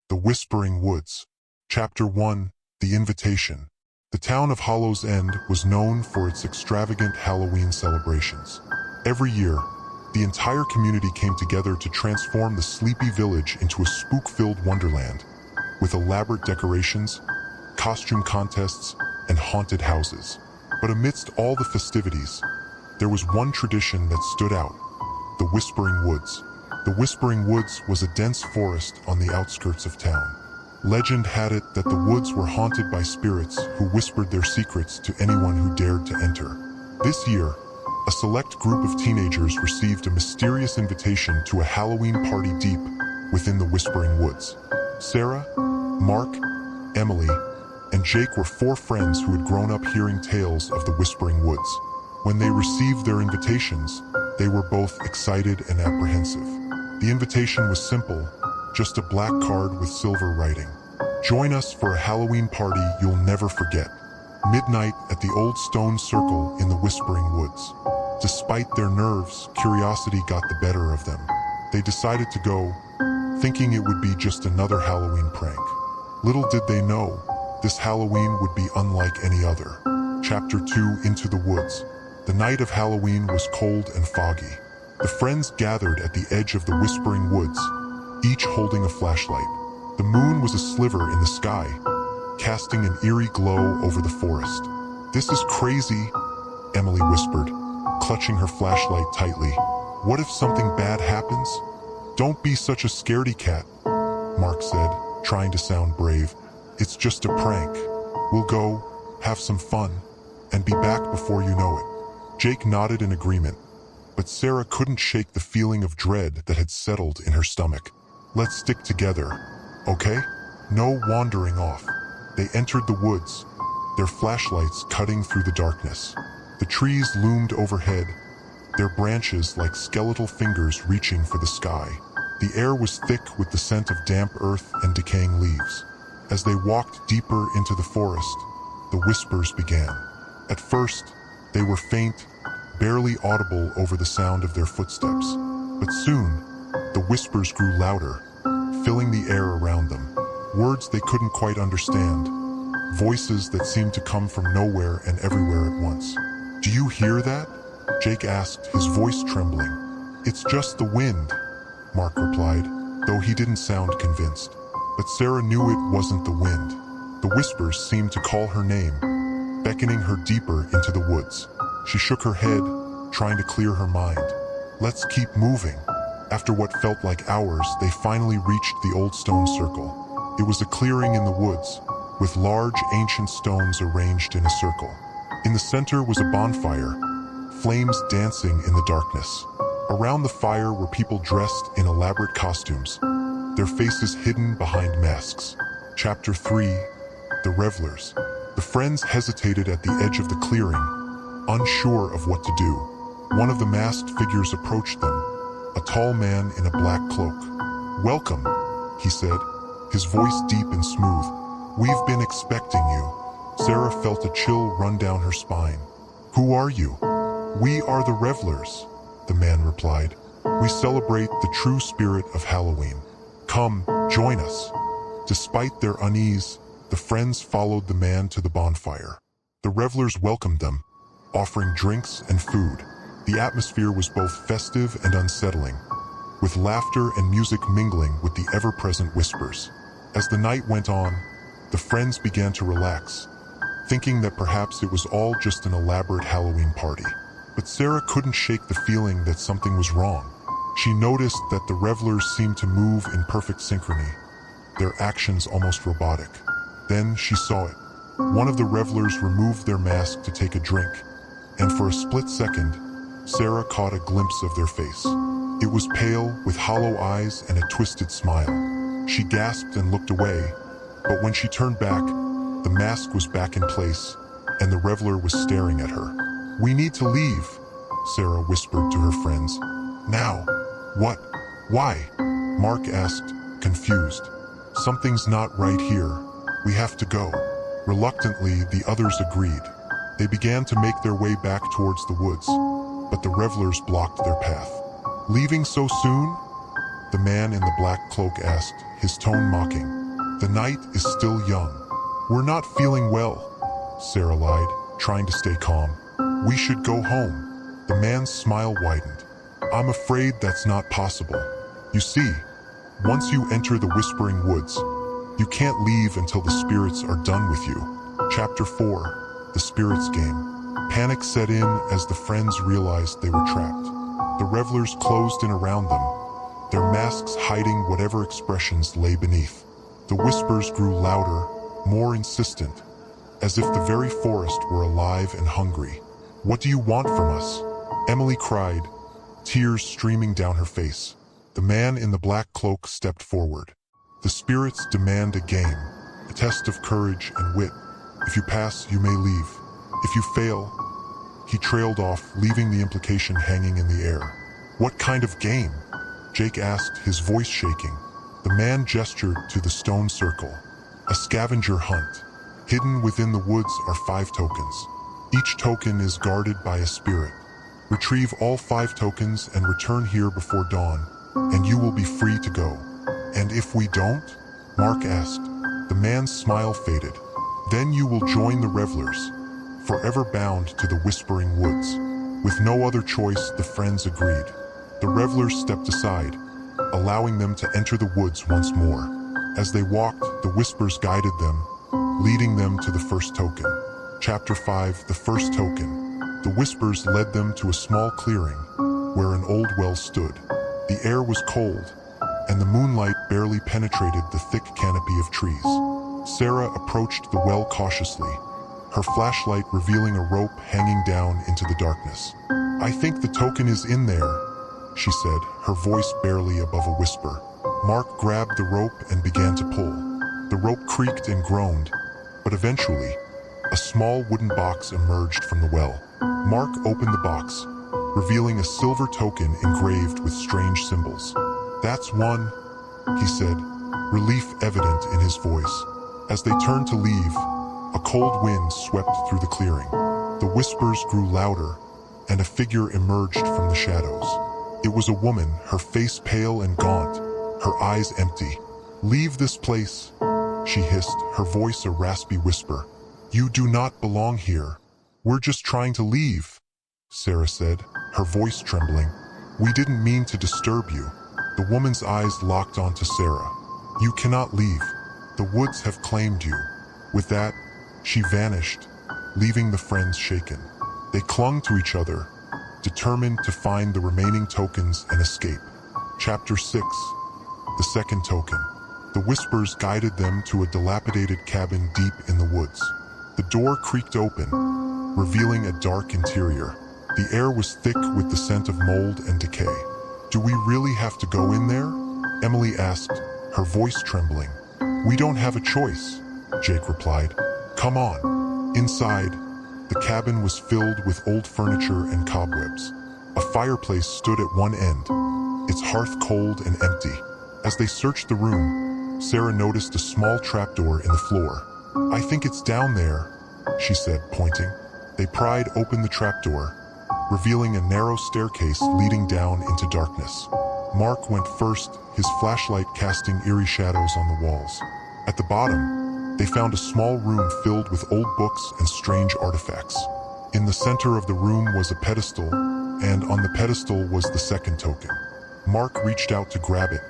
The Whispering Woods. Chapter 1. The Invitation. The town of Hollow's End was known for its extravagant Halloween celebrations. Every year, the entire community came together to transform the sleepy village into a spook-filled wonderland, with elaborate decorations, costume contests, and haunted houses. But amidst all the festivities, there was one tradition that stood out: the Whispering Woods. The Whispering Woods was a dense forest on the outskirts of town. Legend had it that the woods were haunted by spirits who whispered their secrets to anyone who dared to enter. This year, a select group of teenagers received a mysterious invitation to a Halloween party deep within the Whispering Woods. Sarah, Mark, Emily, and Jake were four friends who had grown up hearing tales of the Whispering Woods. When they received their invitations, they were both excited and apprehensive. The invitation was simple, just a black card with silver writing. Join us for a Halloween party you'll never forget. Midnight at the old stone circle in the Whispering Woods. Despite their nerves, curiosity got the better of them. They decided to go, thinking it would be just another Halloween prank. Little did they know, this Halloween would be unlike any other. Chapter 2. Into the Woods. The night of Halloween was cold and foggy. The friends gathered at the edge of the Whispering Woods, each holding a flashlight. The moon was a sliver in the sky, casting an eerie glow over the forest. "This is crazy," Emily whispered, clutching her flashlight tightly. "What if something bad happens?" "Don't be such a scaredy cat," Mark said, trying to sound brave. "It's just a prank. We'll go, have some fun, and be back before you know it." Jake nodded in agreement, but Sarah couldn't shake the feeling of dread that had settled in her stomach. "Let's stick together, okay? No wandering off." They entered the woods, their flashlights cutting through the darkness. The trees loomed overhead, their branches like skeletal fingers reaching for the sky. The air was thick with the scent of damp earth and decaying leaves. As they walked deeper into the forest, the whispers began. At first, they were faint, barely audible over the sound of their footsteps. But soon, the whispers grew louder, filling the air around them. Words they couldn't quite understand. Voices that seemed to come from nowhere and everywhere at once. "Do you hear that?" Jake asked, his voice trembling. "It's just the wind," Mark replied, though he didn't sound convinced. But Sarah knew it wasn't the wind. The whispers seemed to call her name, beckoning her deeper into the woods. She shook her head, trying to clear her mind. "Let's keep moving." After what felt like hours, they finally reached the old stone circle. It was a clearing in the woods, with large ancient stones arranged in a circle. In the center was a bonfire, flames dancing in the darkness. Around the fire were people dressed in elaborate costumes, their faces hidden behind masks. Chapter 3. The Revelers. The friends hesitated at the edge of the clearing, unsure of what to do. One of the masked figures approached them, a tall man in a black cloak. "Welcome," he said, his voice deep and smooth. "We've been expecting you." Sarah felt a chill run down her spine. "Who are you?" "We are the Revelers," the man replied. "We celebrate the true spirit of Halloween. Come, join us." Despite their unease, the friends followed the man to the bonfire. The Revelers welcomed them, offering drinks and food. The atmosphere was both festive and unsettling, with laughter and music mingling with the ever-present whispers. As the night went on, the friends began to relax, thinking that perhaps it was all just an elaborate Halloween party. But Sarah couldn't shake the feeling that something was wrong. She noticed that the revelers seemed to move in perfect synchrony, their actions almost robotic. Then she saw it. One of the revelers removed their mask to take a drink, and for a split second, Sarah caught a glimpse of their face. It was pale, with hollow eyes and a twisted smile. She gasped and looked away, but when she turned back, the mask was back in place, and the reveler was staring at her. "We need to leave," Sarah whispered to her friends. "Now." "What? Why?" Mark asked, confused. "Something's not right here. We have to go." Reluctantly, the others agreed. They began to make their way back towards the woods, but the revelers blocked their path. "Leaving so soon?" the man in the black cloak asked, his tone mocking. The night is still young. We're not feeling well, Sarah lied, trying to stay calm. We should go home. The man's smile widened. I'm afraid that's not possible. You see, once you enter the Whispering Woods, you can't leave until the spirits are done with you. Chapter 4, The Spirits Game. Panic set in as the friends realized they were trapped. The revelers closed in around them, their masks hiding whatever expressions lay beneath. The whispers grew louder, more insistent, as if the very forest were alive and hungry. What do you want from us? Emily cried, tears streaming down her face. The man in the black cloak stepped forward. The spirits demand a game, a test of courage and wit. If you pass, you may leave. If you fail, he trailed off, leaving the implication hanging in the air. What kind of game? Jake asked, his voice shaking. The man gestured to the stone circle. A scavenger hunt. Hidden within the woods are 5 tokens. Each token is guarded by a spirit. Retrieve all 5 tokens and return here before dawn, and you will be free to go. And if we don't? Mark asked. The man's smile faded. Then you will join the revelers, forever bound to the Whispering Woods. With no other choice, the friends agreed. The revelers stepped aside, allowing them to enter the woods once more. As they walked, the whispers guided them, leading them to the first token. Chapter 5, The First Token. The whispers led them to a small clearing, where an old well stood. The air was cold, and the moonlight barely penetrated the thick canopy of trees. Sarah approached the well cautiously, her flashlight revealing a rope hanging down into the darkness. I think the token is in there, she said, her voice barely above a whisper. Mark grabbed the rope and began to pull. The rope creaked and groaned, but eventually, a small wooden box emerged from the well. Mark opened the box, revealing a silver token engraved with strange symbols. That's one, he said, relief evident in his voice. As they turned to leave, a cold wind swept through the clearing. The whispers grew louder, and a figure emerged from the shadows. It was a woman, her face pale and gaunt, her eyes empty. Leave this place, she hissed, her voice a raspy whisper. You do not belong here. We're just trying to leave, Sarah said, her voice trembling. We didn't mean to disturb you. The woman's eyes locked onto Sarah. You cannot leave. The woods have claimed you. With that, she vanished, leaving the friends shaken. They clung to each other, determined to find the remaining tokens and escape. Chapter 6, The Second Token. The whispers guided them to a dilapidated cabin deep in the woods. The door creaked open, revealing a dark interior. The air was thick with the scent of mold and decay. Do we really have to go in there? Emily asked, her voice trembling. We don't have a choice, Jake replied. Come on. Inside, the cabin was filled with old furniture and cobwebs. A fireplace stood at one end, its hearth cold and empty. As they searched the room, Sarah noticed a small trapdoor in the floor. I think it's down there, she said, pointing. They pried open the trapdoor, revealing a narrow staircase leading down into darkness. Mark went first, his flashlight casting eerie shadows on the walls. At the bottom, they found a small room filled with old books and strange artifacts. In the center of the room was a pedestal, and on the pedestal was the second token. Mark reached out to grab it,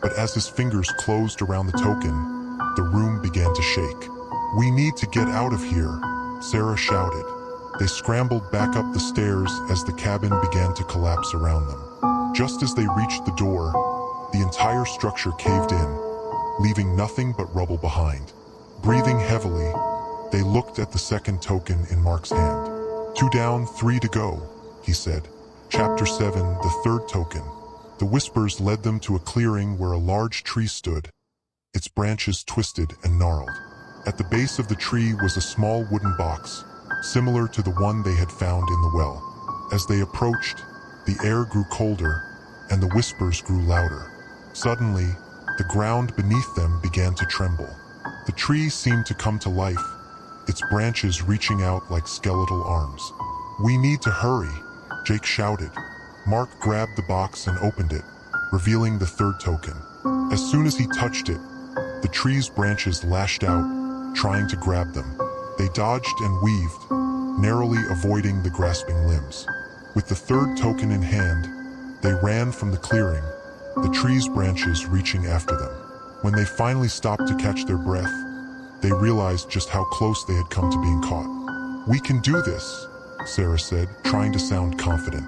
but as his fingers closed around the token, the room began to shake. We need to get out of here, Sarah shouted. They scrambled back up the stairs as the cabin began to collapse around them. Just as they reached the door, the entire structure caved in, leaving nothing but rubble behind. Breathing heavily, they looked at the second token in Mark's hand. 2 down, 3 to go, he said. Chapter 7, The Third Token. The whispers led them to a clearing where a large tree stood, its branches twisted and gnarled. At the base of the tree was a small wooden box, similar to the one they had found in the well. As they approached, the air grew colder, and the whispers grew louder. Suddenly, the ground beneath them began to tremble. The tree seemed to come to life, its branches reaching out like skeletal arms. We need to hurry, Jake shouted. Mark grabbed the box and opened it, revealing the third token. As soon as he touched it, The tree's branches lashed out, trying to grab them. They dodged and weaved, narrowly avoiding the grasping limbs. With the third token in hand, they ran from the clearing, the tree's branches reaching after them. When they finally stopped to catch their breath, they realized just how close they had come to being caught. "We can do this," Sarah said, trying to sound confident.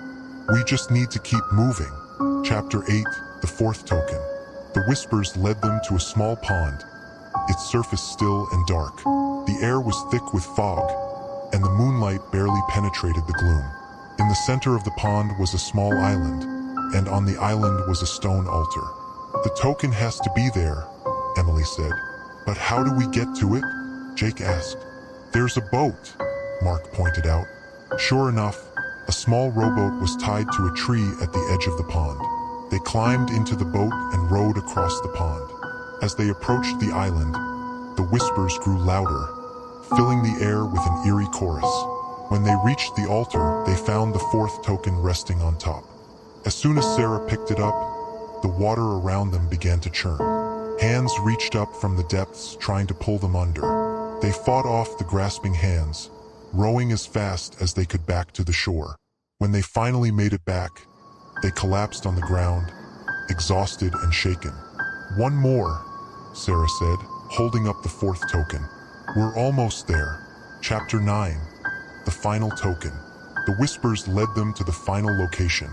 "We just need to keep moving." Chapter 8, the fourth token. The whispers led them to a small pond, its surface still and dark. The air was thick with fog, and the moonlight barely penetrated the gloom. In the center of the pond was a small island, and on the island was a stone altar. "The token has to be there," Emily said. "But how do we get to it?" Jake asked. "There's a boat," Mark pointed out. Sure enough, a small rowboat was tied to a tree at the edge of the pond. They climbed into the boat and rowed across the pond. As they approached the island, the whispers grew louder, filling the air with an eerie chorus. When they reached the altar, they found the fourth token resting on top. As soon as Sarah picked it up, the water around them began to churn. Hands reached up from the depths, trying to pull them under. They fought off the grasping hands, rowing as fast as they could back to the shore. When they finally made it back, they collapsed on the ground, exhausted and shaken. "One more," Sarah said, holding up the fourth token. "We're almost there." Chapter 9, the final token. The whispers led them to the final location,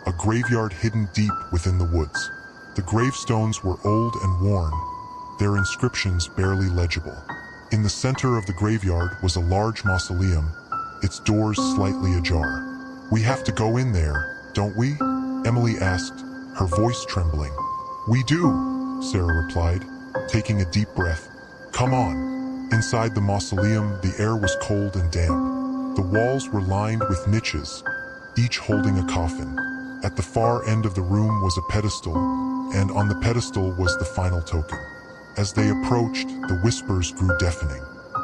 a graveyard hidden deep within the woods. The gravestones were old and worn, their inscriptions barely legible. In the center of the graveyard was a large mausoleum, its doors slightly ajar. "We have to go in there, don't we?" Emily asked, her voice trembling. "We do," Sarah replied, taking a deep breath. "Come on." Inside the mausoleum, the air was cold and damp. The walls were lined with niches, each holding a coffin. At the far end of the room was a pedestal, and on the pedestal was the final token. As they approached, the whispers grew deafening.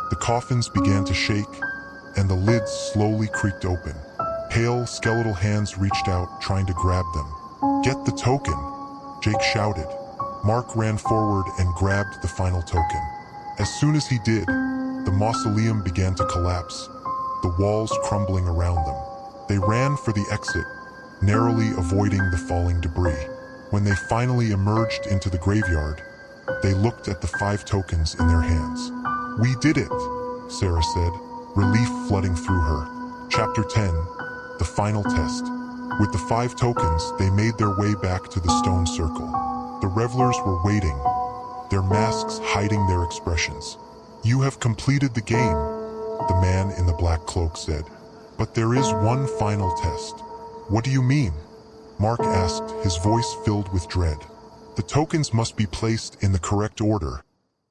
The coffins began to shake, and the lids slowly creaked open. Pale, skeletal hands reached out, trying to grab them. "Get the token," Jake shouted. Mark ran forward and grabbed the final token. As soon as he did, the mausoleum began to collapse, the walls crumbling around them. They ran for the exit, narrowly avoiding the falling debris. When they finally emerged into the graveyard, they looked at the 5 tokens in their hands. "We did it," Sarah said, relief flooding through her. Chapter 10, the final test. With the 5 tokens, they made their way back to the stone circle. The revelers were waiting, their masks hiding their expressions. "You have completed the game," the man in the black cloak said. "But there is one final test." "What do you mean?" Mark asked, his voice filled with dread. "The tokens must be placed in the correct order,"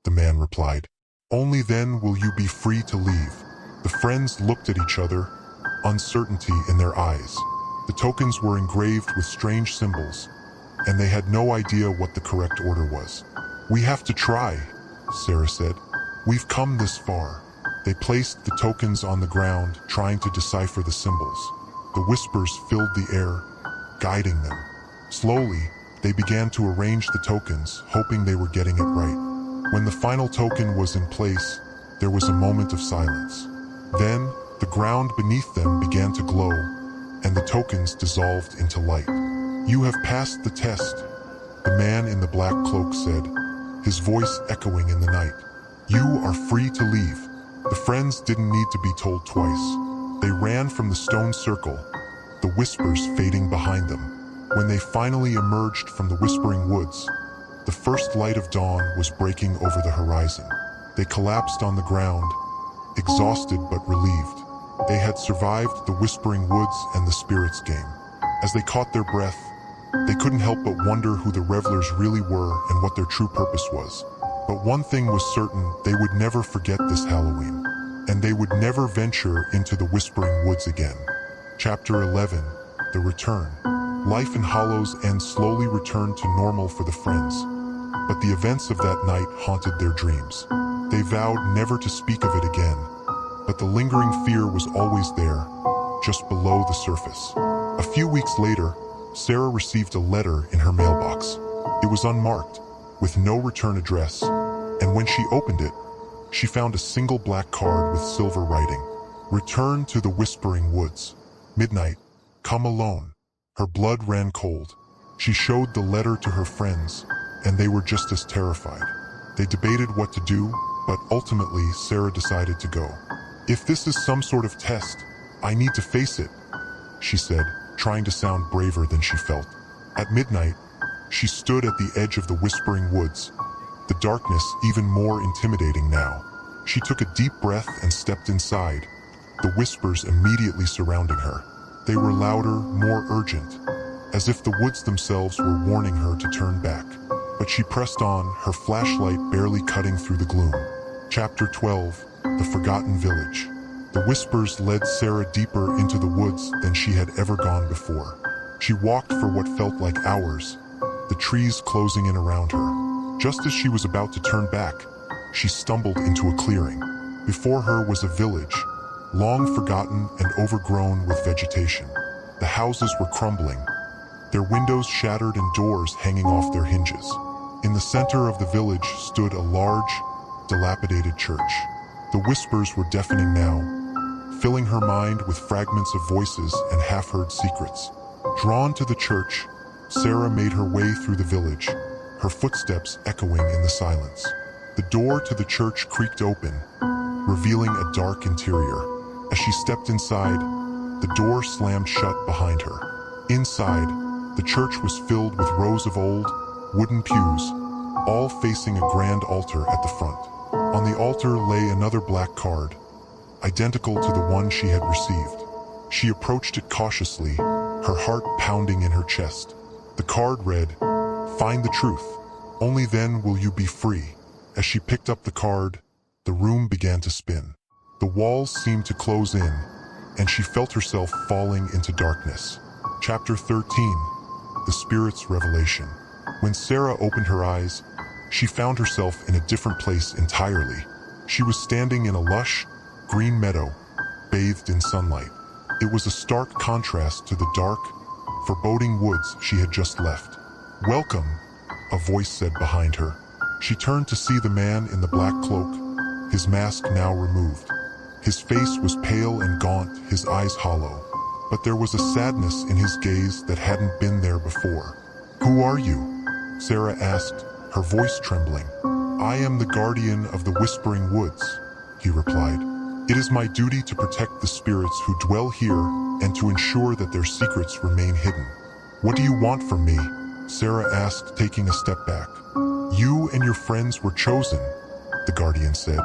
the man replied. "Only then will you be free to leave." The friends looked at each other, uncertainty in their eyes. The tokens were engraved with strange symbols, and they had no idea what the correct order was. "We have to try," Sarah said. "We've come this far." They placed the tokens on the ground, trying to decipher the symbols. The whispers filled the air, guiding them. Slowly, they began to arrange the tokens, hoping they were getting it right. When the final token was in place, there was a moment of silence. Then, the ground beneath them began to glow, and the tokens dissolved into light. "You have passed the test," the man in the black cloak said, his voice echoing in the night. "You are free to leave." The friends didn't need to be told twice. They ran from the stone circle, the whispers fading behind them. When they finally emerged from the whispering woods, the first light of dawn was breaking over the horizon. They collapsed on the ground, exhausted but relieved. They had survived the whispering woods and the spirits game. As they caught their breath, they couldn't help but wonder who the revelers really were and what their true purpose was. But one thing was certain, they would never forget this Halloween, and they would never venture into the whispering woods again. Chapter 11, the return. Life in Hollows End slowly returned to normal for the friends, but the events of that night haunted their dreams. They vowed never to speak of it again, but the lingering fear was always there, just below the surface. A few weeks later, Sarah received a letter in her mailbox. It was unmarked, with no return address, and when she opened it, she found a single black card with silver writing. Return to the Whispering Woods. Midnight. Come alone. Her blood ran cold. She showed the letter to her friends, and they were just as terrified. They debated what to do, but ultimately Sarah decided to go. If this is some sort of test, I need to face it, she said, trying to sound braver than she felt. At midnight, she stood at the edge of the Whispering Woods, the darkness even more intimidating now. She took a deep breath and stepped inside, the whispers immediately surrounding her. They were louder, more urgent, as if the woods themselves were warning her to turn back. But she pressed on, her flashlight barely cutting through the gloom. Chapter 12, The Forgotten Village. The whispers led Sarah deeper into the woods than she had ever gone before. She walked for what felt like hours, the trees closing in around her. Just as she was about to turn back, she stumbled into a clearing. Before her was a village, long forgotten and overgrown with vegetation. The houses were crumbling, their windows shattered and doors hanging off their hinges. In the center of the village stood a large, dilapidated church. The whispers were deafening now, filling her mind with fragments of voices and half-heard secrets. Drawn to the church, Sarah made her way through the village, her footsteps echoing in the silence. The door to the church creaked open, revealing a dark interior. As she stepped inside, the door slammed shut behind her. Inside, the church was filled with rows of old, wooden pews, all facing a grand altar at the front. On the altar lay another black card, identical to the one she had received. She approached it cautiously, her heart pounding in her chest. The card read, "Find the truth. Only then will you be free." As she picked up the card, the room began to spin. The walls seemed to close in, and she felt herself falling into darkness. Chapter 13, The Spirit's Revelation. When Sarah opened her eyes, she found herself in a different place entirely. She was standing in a lush, green meadow, bathed in sunlight. It was a stark contrast to the dark, foreboding woods she had just left. "Welcome," a voice said behind her. She turned to see the man in the black cloak, his mask now removed. His face was pale and gaunt, his eyes hollow, but there was a sadness in his gaze that hadn't been there before. "Who are you?" Sarah asked, her voice trembling. "I am the guardian of the Whispering Woods," he replied. "It is my duty to protect the spirits who dwell here and to ensure that their secrets remain hidden." "What do you want from me?" Sarah asked, taking a step back. "You and your friends were chosen," the guardian said.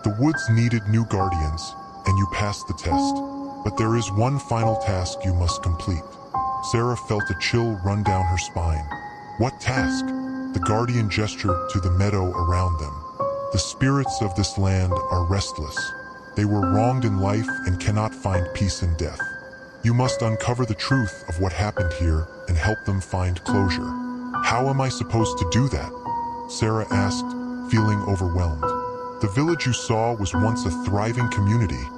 "The woods needed new guardians, and you passed the test. But there is one final task you must complete." Sarah felt a chill run down her spine. "What task?" The guardian gestured to the meadow around them. "The spirits of this land are restless. They were wronged in life and cannot find peace in death. You must uncover the truth of what happened here and help them find closure." "How am I supposed to do that?" Sarah asked, feeling overwhelmed. "The village you saw was once a thriving community,"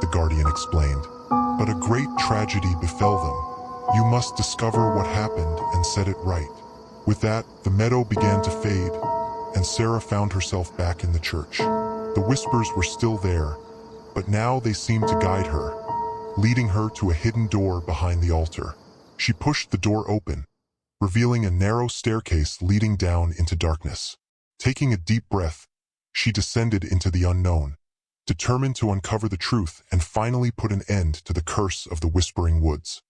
the guardian explained. "But a great tragedy befell them. You must discover what happened and set it right." With that, the meadow began to fade, and Sarah found herself back in the church. The whispers were still there, but now they seemed to guide her, leading her to a hidden door behind the altar. She pushed the door open, revealing a narrow staircase leading down into darkness. Taking a deep breath, she descended into the unknown, determined to uncover the truth and finally put an end to the curse of the Whispering Woods.